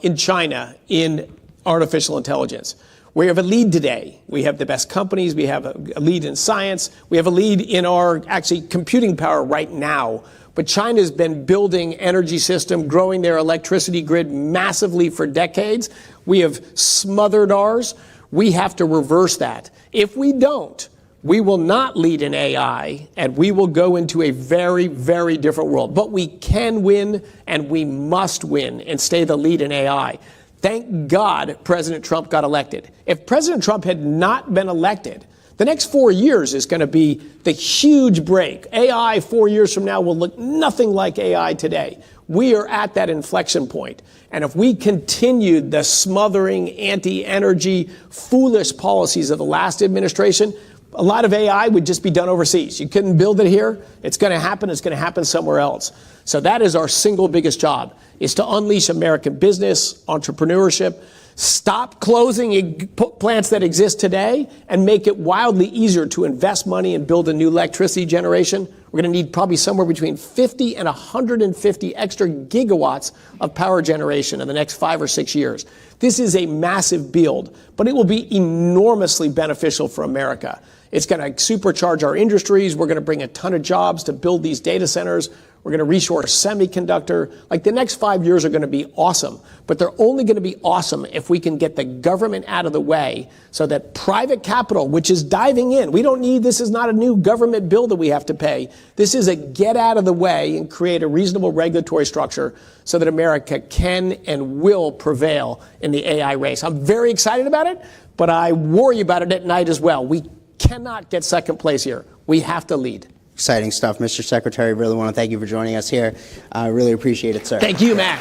S2: in China in artificial intelligence. We have a lead today. We have the best companies. We have a lead in science. We have a lead in our actually computing power right now. But China's been building energy system, growing their electricity grid massively for decades. We have smothered ours. We have to reverse that. If we don't, we will not lead in AI, and we will go into a very, very different world. But we can win, and we must win and stay the lead in AI. Thank God President Trump got elected. If President Trump had not been elected, the next 4 years is going to be the huge break. AI 4 years from now will look nothing like AI today. We are at that inflection point. And if we continued the smothering, anti-energy, foolish policies of the last administration, a lot of AI would just be done overseas. You couldn't build it here. It's going to happen. It's going to happen somewhere else. So that is our single biggest job, is to unleash American business, entrepreneurship, stop closing plants that exist today, and make it wildly easier to invest money and build a new electricity generation. We're going to need probably somewhere between 50 and 150 extra gigawatts of power generation in the next 5 or 6 years. This is a massive build, but it will be enormously beneficial for America. It's going to supercharge our industries. We're going to bring a ton of jobs to build these data centers. We're going to reshore semiconductor. Like, the next 5 years are going to be awesome, but they're only going to be awesome if we can get the government out of the way so that private capital, which is diving in, this is not a new government bill that we have to pay. This is a get out of the way and create a reasonable regulatory structure so that America can and will prevail in the AI race. I'm very excited about it, but I worry about it at night as well. We cannot get second place here. We have to lead.
S1: Exciting stuff, Mr. Secretary. Really want to thank you for joining us here. I really appreciate it, sir.
S2: Thank you, Matt.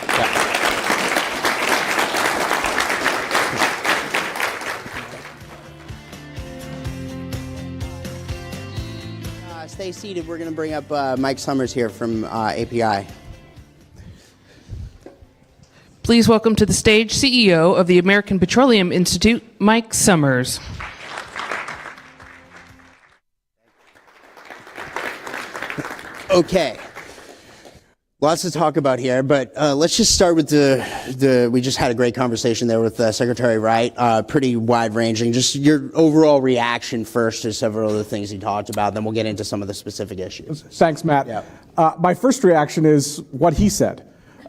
S1: Stay seated. We're going to bring up Mike Summers here from API.
S3: Please welcome to the stage CEO of the American Petroleum Institute, Mike Summers.
S1: Okay, lots to talk about here, but let's just start with we just had a great conversation there with Secretary Wright, pretty wide-ranging. Just your overall reaction first to several of the things he talked about, then we'll get into some of the specific issues.
S4: Thanks, Matt.
S1: Yep.
S4: My first reaction is what he said.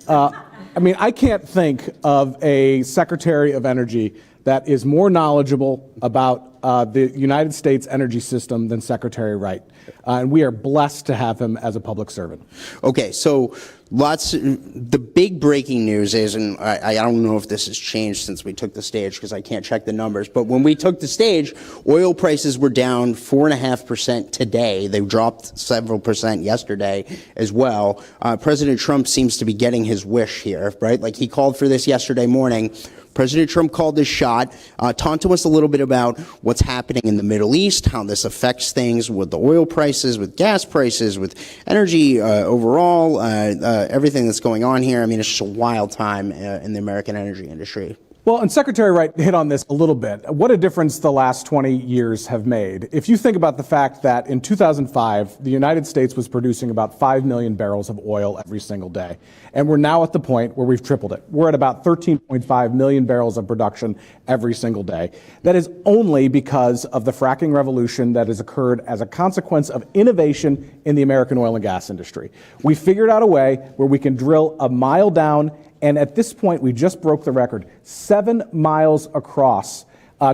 S4: I can't think of a Secretary of Energy that is more knowledgeable about the United States energy system than Secretary Wright. And we are blessed to have him as a public servant.
S1: Okay, so the big breaking news is, and I don't know if this has changed since we took the stage because I can't check the numbers, but when we took the stage, oil prices were down 4.5% today. They dropped several percent yesterday as well. President Trump seems to be getting his wish here, right? Like, he called for this yesterday morning. President Trump called this shot. Talk to us a little bit about what's happening in the Middle East, how this affects things with the oil prices, with gas prices, with energy overall, everything that's going on here. I mean, it's just a wild time in the American energy industry.
S4: Well, and Secretary Wright hit on this a little bit. What a difference the last 20 years have made. If you think about the fact that in 2005, the United States was producing about 5 million barrels of oil every single day, and we're now at the point where we've tripled it. We're at about 13.5 million barrels of production every single day. That is only because of the fracking revolution that has occurred as a consequence of innovation in the American oil and gas industry. We figured out a way where we can drill a mile down, and at this point, we just broke the record, 7 miles across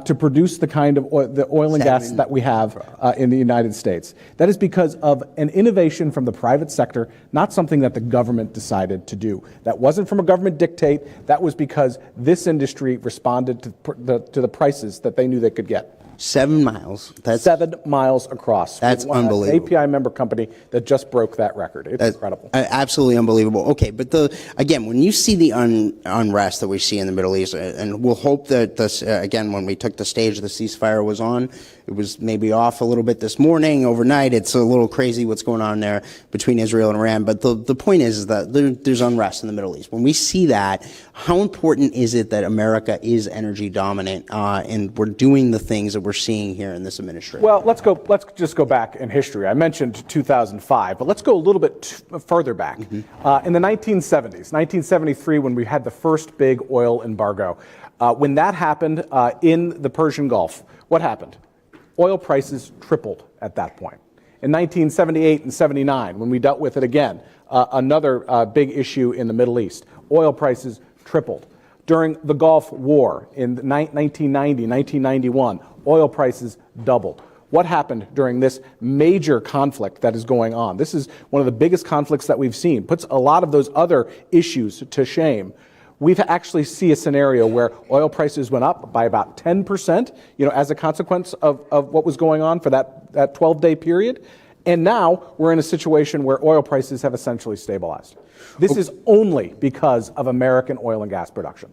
S4: to produce the kind of the oil and gas that we have in the United States. That is because of an innovation from the private sector, not something that the government decided to do. That wasn't from a government dictate. That was because this industry responded to the prices that they knew they could get.
S1: 7 miles. That's
S4: 7 miles across.
S1: That's unbelievable.
S4: An API member company that just broke that record. It's incredible.
S1: Absolutely unbelievable. Okay, but again, when you see the unrest that we see in the Middle East, and we'll hope that this, again, when we took the stage, the ceasefire was on. It was maybe off a little bit this morning, overnight. It's a little crazy what's going on there between Israel and Iran. But the point is that there's unrest in the Middle East. When we see that, how important is it that America is energy dominant and we're doing the things that we're seeing here in this administration?
S4: Well, let's just go back in history. I mentioned 2005, but let's go a little bit further back. In the 1970s, 1973, when we had the first big oil embargo, when that happened in the Persian Gulf, what happened? Oil prices tripled at that point. In 1978 and 79, when we dealt with it again, another big issue in the Middle East, oil prices tripled. During the Gulf War in 1990, 1991, oil prices doubled. What happened during this major conflict that is going on? This is one of the biggest conflicts that we've seen. Puts a lot of those other issues to shame. We've actually see a scenario where oil prices went up by about 10%, as a consequence of what was going on for that 12-day period. And now we're in a situation where oil prices have essentially stabilized. This is only because of American oil and gas production.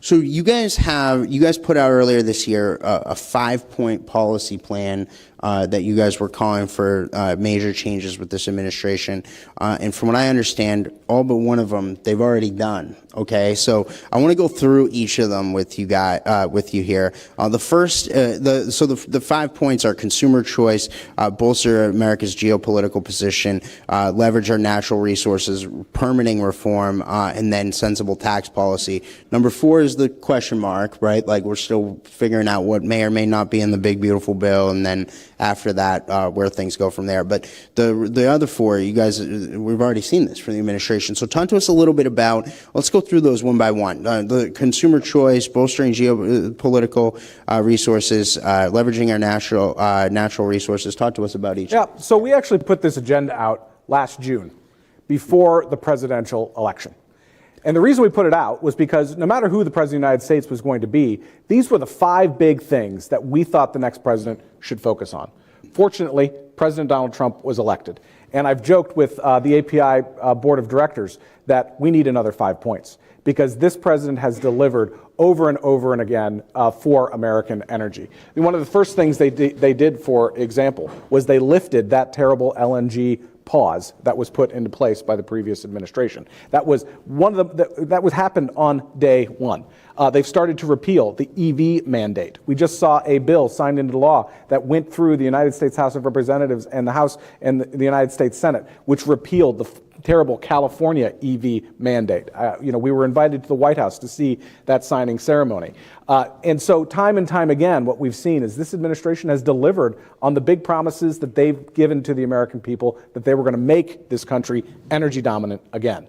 S1: So you guys put out earlier this year a 5-point policy plan that you guys were calling for major changes with this administration. And from what I understand, all but one of them they've already done. Okay, so I want to go through each of them with you here. The first, the 5 points are consumer choice, bolster America's geopolitical position, leverage our natural resources, permitting reform, and then sensible tax policy. Number 4 is the question mark, right? Like we're still figuring out what may or may not be in the big beautiful bill, and then after that, where things go from there. But the other 4, you guys, we've already seen this from the administration. So talk to us a little bit about. Let's go through those one by one. The consumer choice, bolstering geopolitical resources, leveraging our natural resources. Talk to us about each.
S4: Yeah. So we actually put this agenda out last June, before the presidential election. And the reason we put it out was because no matter who the president of the United States was going to be, these were the 5 big things that we thought the next president should focus on. Fortunately, President Donald Trump was elected. And I've joked with the API board of directors that we need another 5 points because this president has delivered over and over and again for American energy. And one of the first things they did, for example, was they lifted that terrible LNG pause that was put into place by the previous administration. That was one of that happened on day one. They've started to repeal the EV mandate. We just saw a bill signed into law that went through the United States House of Representatives and the House and the United States Senate, which repealed the terrible California EV mandate. We were invited to the White House to see that signing ceremony. And so time and time again, what we've seen is this administration has delivered on the big promises that they've given to the American people that they were going to make this country energy dominant again.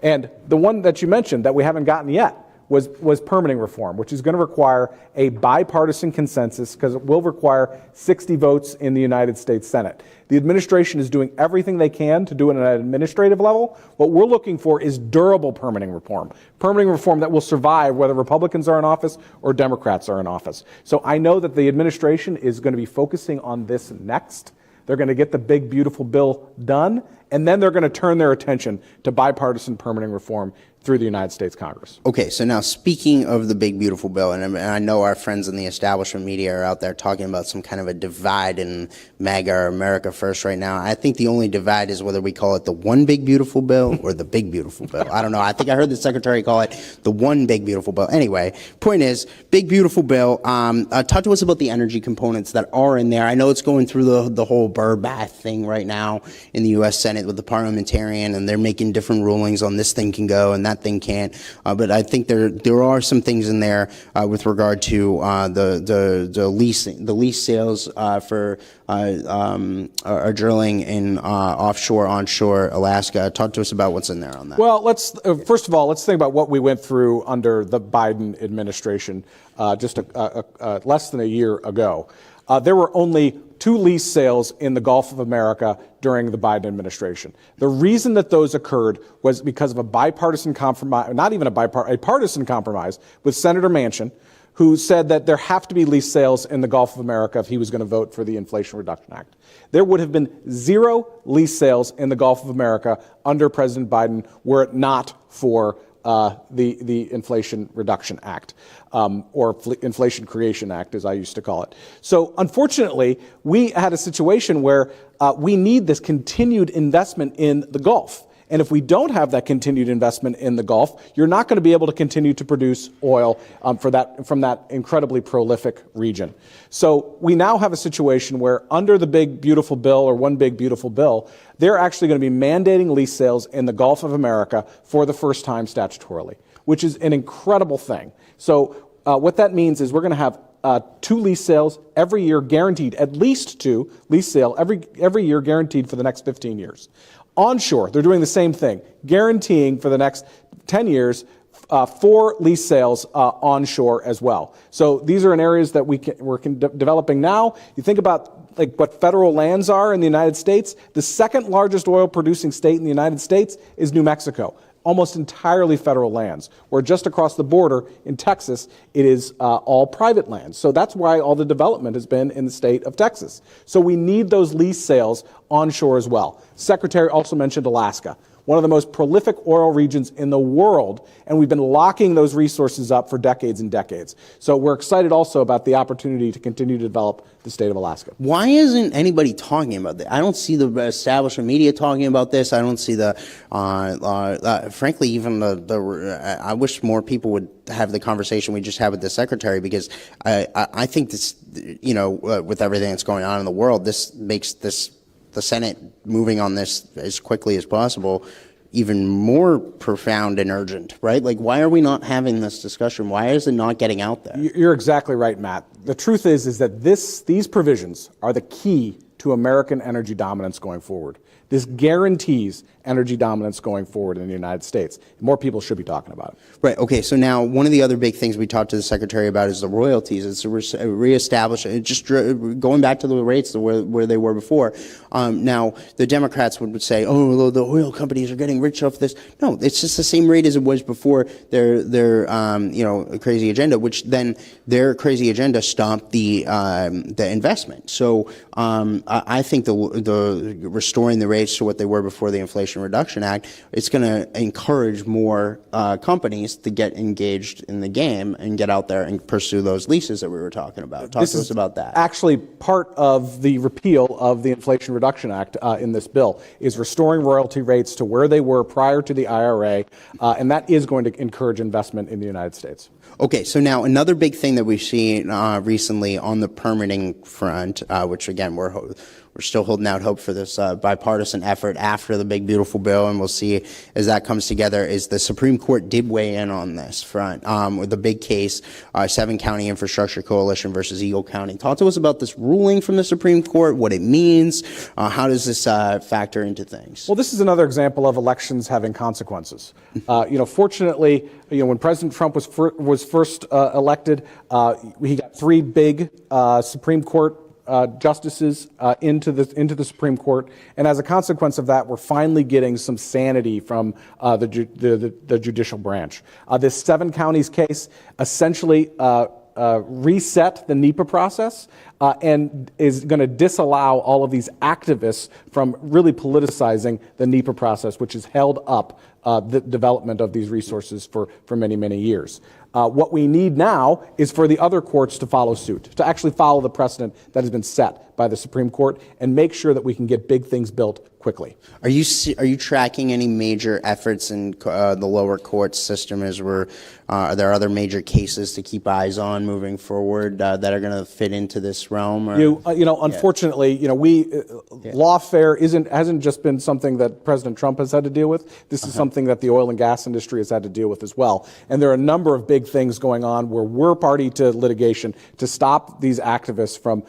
S4: And the one that you mentioned that we haven't gotten yet was permitting reform, which is going to require a bipartisan consensus because it will require 60 votes in the United States Senate. The administration is doing everything they can to do it at an administrative level. What we're looking for is durable permitting reform that will survive whether Republicans are in office or Democrats are in office. So I know that the administration is going to be focusing on this next. They're going to get the big, beautiful bill done, and then they're going to turn their attention to bipartisan permitting reform through the United States Congress.
S1: Okay, so now speaking of the big beautiful bill, and I know our friends in the establishment media are out there talking about some kind of a divide in MAGA or America First right now. I think the only divide is whether we call it the one big beautiful bill or the big beautiful bill. I don't know. I think I heard the secretary call it the one big beautiful bill. Anyway, point is, big beautiful bill. Talk to us about the energy components that are in there. I know it's going through the whole Burr bath thing right now in the U.S. Senate with the parliamentarian, and they're making different rulings on this thing can go and that thing can't. But I think there are some things in there with regard to the lease sales for our drilling in offshore, onshore Alaska. Talk to us about what's in there on that.
S4: Well, first of all, let's think about what we went through under the Biden administration just less than a year ago. There were only 2 lease sales in the Gulf of America during the Biden administration. The reason that those occurred was because of a bipartisan compromise, not even a partisan compromise with Senator Manchin, who said that there have to be lease sales in the Gulf of America if he was going to vote for the Inflation Reduction Act. There would have been 0 lease sales in the Gulf of America under President Biden were it not for the Inflation Reduction Act, or Inflation Creation Act, as I used to call it. So unfortunately, we had a situation where we need this continued investment in the Gulf. And if we don't have that continued investment in the Gulf, you're not going to be able to continue to produce oil from that incredibly prolific region. So we now have a situation where under the big beautiful bill, or one big beautiful bill, they're actually going to be mandating lease sales in the Gulf of America for the first time statutorily, which is an incredible thing. So what that means is we're going to have 2 lease sales every year guaranteed, at least 2 lease sales every year guaranteed for the next 15 years. Onshore, they're doing the same thing, guaranteeing for the next 10 years 4 lease sales onshore as well. So these are in areas that we're developing now. You think about like what federal lands are in the United States. The second largest oil producing state in the United States is New Mexico. Almost entirely federal lands, where just across the border in Texas, it is all private lands. So that's why all the development has been in the state of Texas. So we need those lease sales onshore as well. Secretary also mentioned Alaska, one of the most prolific oil regions in the world, and we've been locking those resources up for decades and decades. So we're excited also about the opportunity to continue to develop the state of Alaska.
S1: Why isn't anybody talking about that? I don't see the establishment media talking about this. I don't see frankly, even I wish more people would have the conversation we just had with the secretary, because I think this, with everything that's going on in the world, this makes the Senate moving on this as quickly as possible even more profound and urgent, right? Like, why are we not having this discussion? Why is it not getting out there?
S4: You're exactly right, Matt. The truth is that these provisions are the key to American energy dominance going forward. This guarantees energy dominance going forward in the United States. More people should be talking about it.
S1: Right. Okay. So now one of the other big things we talked to the secretary about is the royalties. It's reestablishing, just going back to the rates where they were before. Now the Democrats would say, oh, the oil companies are getting rich off this. No, it's just the same rate as it was before their crazy agenda, which then their crazy agenda stopped the investment. So I think the restoring the rates to what they were before the Inflation Reduction Act, it's going to encourage more companies to get engaged in the game and get out there and pursue those leases that we were talking about. Talk to us about that.
S4: Actually, part of the repeal of the Inflation Reduction Act in this bill is restoring royalty rates to where they were prior to the IRA, and that is going to encourage investment in the United States.
S1: Okay, so now another big thing that we've seen recently on the permitting front, which again we're still holding out hope for this bipartisan effort after the big beautiful bill, and we'll see as that comes together, is the Supreme Court did weigh in on this front with the big case, 7-County Infrastructure Coalition versus Eagle County. Talk to us about this ruling from the Supreme Court, what it means, how does this factor into things?
S4: Well, this is another example of elections having consequences. Fortunately, when President Trump was first elected, he got 3 big Supreme Court justices into the Supreme Court, and as a consequence of that, we're finally getting some sanity from the judicial branch. This 7 counties case essentially reset the NEPA process and is going to disallow all of these activists from really politicizing the NEPA process, which has held up the development of these resources for many, many years. What we need now is for the other courts to follow suit, to actually follow the precedent that has been set by the Supreme Court and make sure that we can get big things built quickly.
S1: Are you tracking any major efforts in the lower court system? Are there other major cases to keep eyes on moving forward that are going to fit into this realm? Or?
S4: Unfortunately, lawfare hasn't just been something that President Trump has had to deal with. This is something that the oil and gas industry has had to deal with as well. And there are a number of big things going on where we're party to litigation to stop these activists from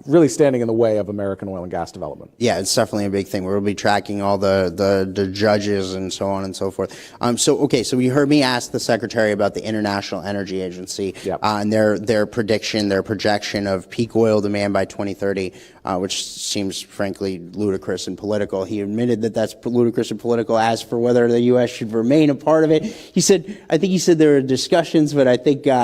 S4: really standing in the way of American oil and gas development.
S1: Yeah, it's definitely a big thing. We'll be tracking all the judges and so on and so forth. So you heard me ask the Secretary about the International Energy Agency.
S4: Yep.
S1: And their projection of peak oil demand by 2030, which seems frankly ludicrous and political. He admitted that that's ludicrous and political. As for whether the U.S. should remain a part of it, I think he said there were discussions, but I think it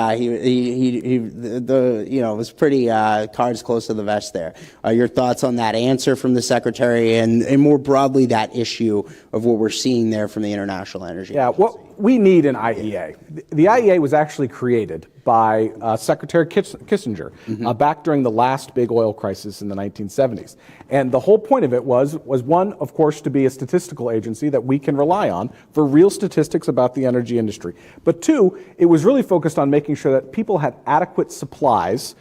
S1: was pretty cards close to the vest there. Your thoughts on that answer from the Secretary and more broadly that issue of what we're seeing there from the International Energy Agency?
S4: Yeah, what we need an IEA. The IEA was actually created by Secretary Kissinger back during the last big oil crisis in the 1970s. And the whole point of it was one, of course, to be a statistical agency that we can rely on for real statistics about the energy industry. But two, it was really focused on making sure that people had adequate supplies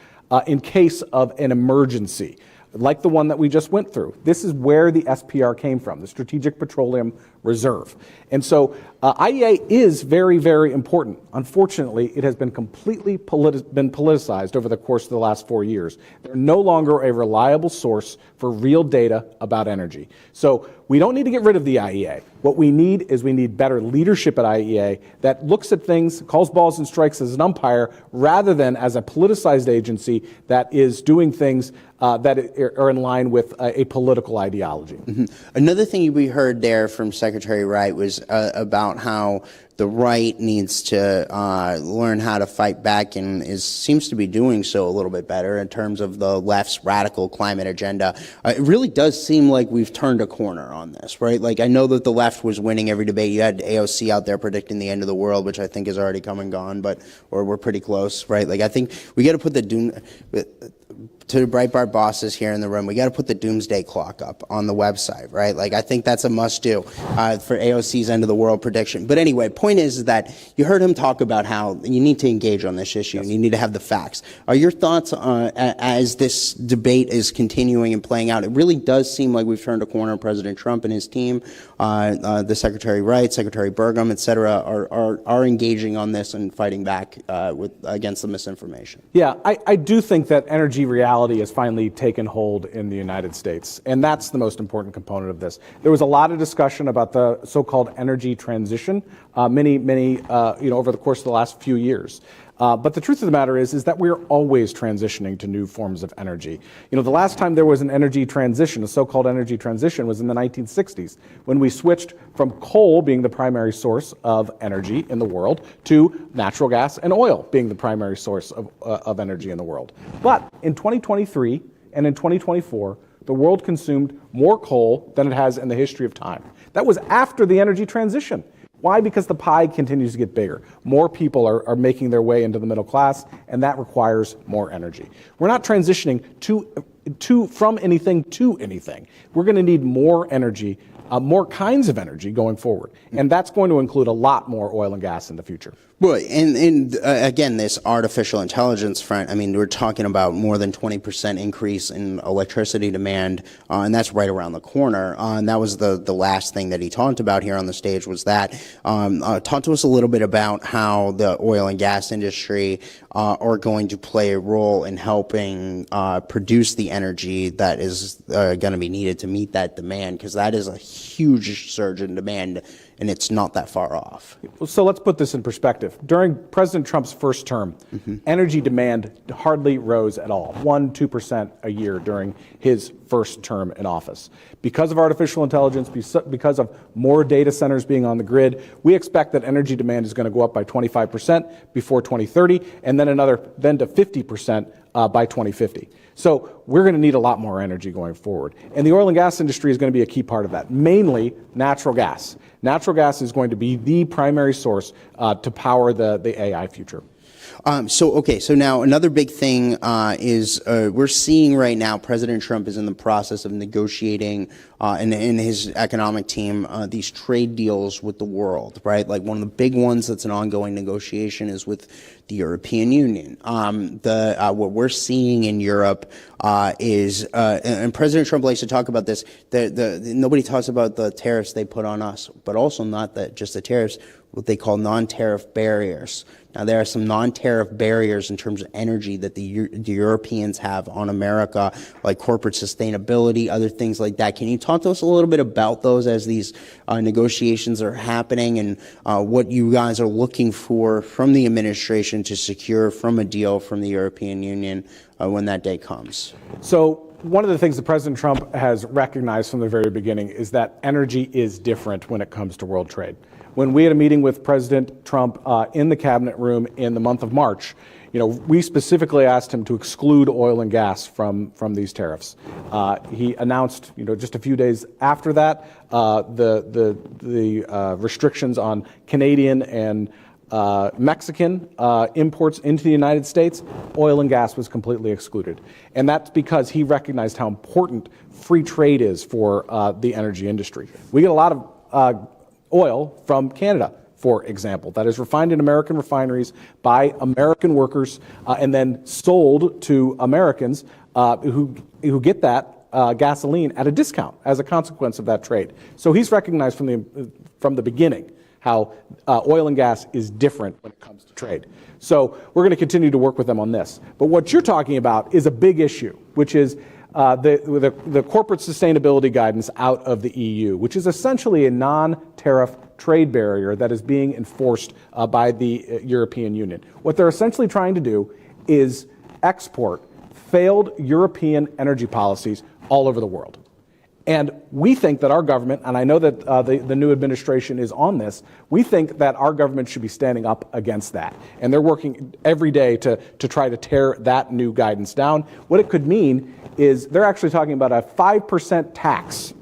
S4: in case of an emergency, like the one that we just went through. This is where the SPR came from, the Strategic Petroleum Reserve. And so IEA is very, very important. Unfortunately, it has been completely been politicized over the course of the last 4 years. They're no longer a reliable source for real data about energy. So we don't need to get rid of the IEA. What we need better leadership at IEA that looks at things, calls balls and strikes as an umpire, rather than as a politicized agency that is doing things that are in line with a political ideology.
S1: Mm-hmm. Another thing we heard there from Secretary Wright was about how the right needs to learn how to fight back and seems to be doing so a little bit better in terms of the left's radical climate agenda. It really does seem like we've turned a corner on this, right? Like, I know that the left was winning every debate. You had AOC out there predicting the end of the world, which I think is already come and gone, or we're pretty close, right? Like, I think we got to put to the Breitbart bosses here in the room, we got to put the doomsday clock up on the website, right? Like, I think that's a must do for AOC's end of the world prediction. But anyway, point is that you heard him talk about how you need to engage on this issue and you need to have the facts. Are your thoughts as this debate is continuing and playing out? It really does seem like we've turned a corner. President Trump and his team, the Secretary Wright, Secretary Burgum, et cetera, are engaging on this and fighting back against the misinformation.
S4: Yeah, I do think that energy reality has finally taken hold in the United States, and that's the most important component of this. There was a lot of discussion about the so-called energy transition, many over the course of the last few years. But the truth of the matter is that we're always transitioning to new forms of energy. The last time there was an energy transition, a so-called energy transition, was in the 1960s, when we switched from coal being the primary source of energy in the world to natural gas and oil being the primary source of energy in the world. But in 2023 and in 2024, the world consumed more coal than it has in the history of time. That was after the energy transition. Why? Because the pie continues to get bigger. More people are making their way into the middle class, and that requires more energy. We're not transitioning from anything to anything. We're going to need more energy, more kinds of energy going forward, and that's going to include a lot more oil and gas in the future.
S1: Well, and again, this artificial intelligence front, I mean, we're talking about more than 20% increase in electricity demand, and that's right around the corner. And that was the last thing that he talked about here on the stage was that. Talk to us a little bit about how the oil and gas industry are going to play a role in helping produce the energy that is going to be needed to meet that demand, because that is a huge surge in demand and it's not that far off.
S4: So let's put this in perspective. During President Trump's first term, energy demand hardly rose at all, 1-2% a year during his first term in office. Because of artificial intelligence, because of more data centers being on the grid, we expect that energy demand is going to go up by 25% before 2030, and then to 50% by 2050. So we're going to need a lot more energy going forward. And the oil and gas industry is going to be a key part of that, mainly natural gas. Natural gas is going to be the primary source to power the AI future.
S1: So now another big thing is we're seeing right now President Trump is in the process of negotiating and his economic team these trade deals with the world, right? Like one of the big ones that's an ongoing negotiation is with the European Union. What we're seeing in Europe is, and President Trump likes to talk about this, nobody talks about the tariffs they put on us, but also not just the tariffs, what they call non-tariff barriers. Now, there are some non-tariff barriers in terms of energy that the Europeans have on America, like corporate sustainability, other things like that. Can you talk to us a little bit about those as these negotiations are happening and what you guys are looking for from the administration to secure from a deal from the European Union when that day comes?
S4: So one of the things that President Trump has recognized from the very beginning is that energy is different when it comes to world trade. When we had a meeting with President Trump in the cabinet room in the month of March, we specifically asked him to exclude oil and gas from these tariffs. He announced, just a few days after that, the restrictions on Canadian and Mexican imports into the United States. Oil and gas was completely excluded. And that's because he recognized how important free trade is for the energy industry. We get a lot of oil from Canada, for example, that is refined in American refineries by American workers and then sold to Americans who get that gasoline at a discount as a consequence of that trade. So he's recognized from the beginning how oil and gas is different when it comes to trade. So we're going to continue to work with them on this. But what you're talking about is a big issue, which is the corporate sustainability guidance out of the EU, which is essentially a non-tariff trade barrier that is being enforced by the European Union. What they're essentially trying to do is export failed European energy policies all over the world. And we think that our government, and I know that the new administration is on this, we think that our government should be standing up against that. And they're working every day to try to tear that new guidance down. What it could mean is they're actually talking about a 5% tax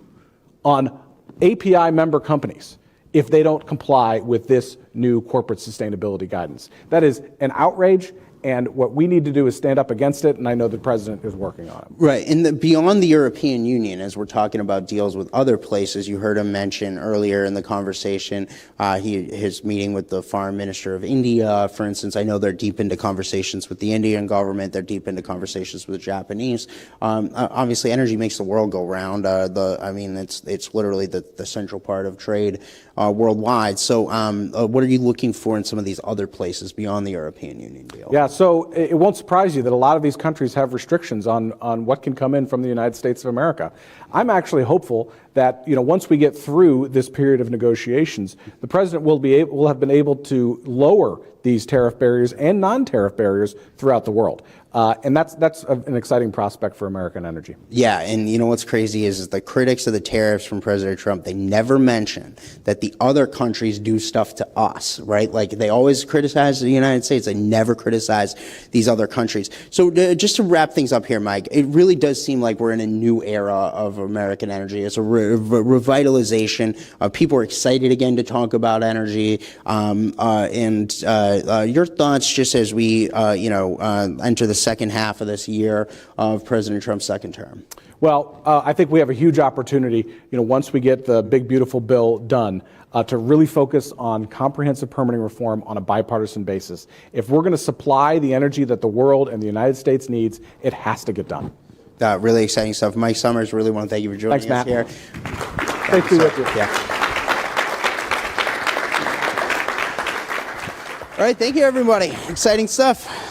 S4: on API member companies if they don't comply with this new corporate sustainability guidance. That is an outrage. And what we need to do is stand up against it, and I know the president is working on it.
S1: Right, and beyond the European Union, as we're talking about deals with other places, you heard him mention earlier in the conversation, his meeting with the foreign minister of India, for instance. I know they're deep into conversations with the Indian government. They're deep into conversations with the Japanese. Obviously, energy makes the world go round. It's literally the central part of trade worldwide. So what are you looking for in some of these other places beyond the European Union deal?
S4: Yeah, so it won't surprise you that a lot of these countries have restrictions on what can come in from the United States of America. I'm actually hopeful that once we get through this period of negotiations, the president will have been able to lower these tariff barriers and non-tariff barriers throughout the world. And that's an exciting prospect for American energy.
S1: Yeah, and what's crazy is the critics of the tariffs from President Trump, they never mention that the other countries do stuff to us, right? Like they always criticize the United States, they never criticize these other countries. So just to wrap things up here, Mike, it really does seem like we're in a new era of American energy. It's a revitalization. People are excited again to talk about energy. Your thoughts just as we, enter the second half of this year of President Trump's second term?
S4: Well, I think we have a huge opportunity, once we get the big, beautiful bill done, to really focus on comprehensive permitting reform on a bipartisan basis. If we're going to supply the energy that the world and the United States needs, it has to get done.
S1: Really exciting stuff. Mike Summers, really want to thank you for joining us here.
S4: Thanks, Matt.
S1: Yeah. All right, thank you, everybody. Exciting stuff.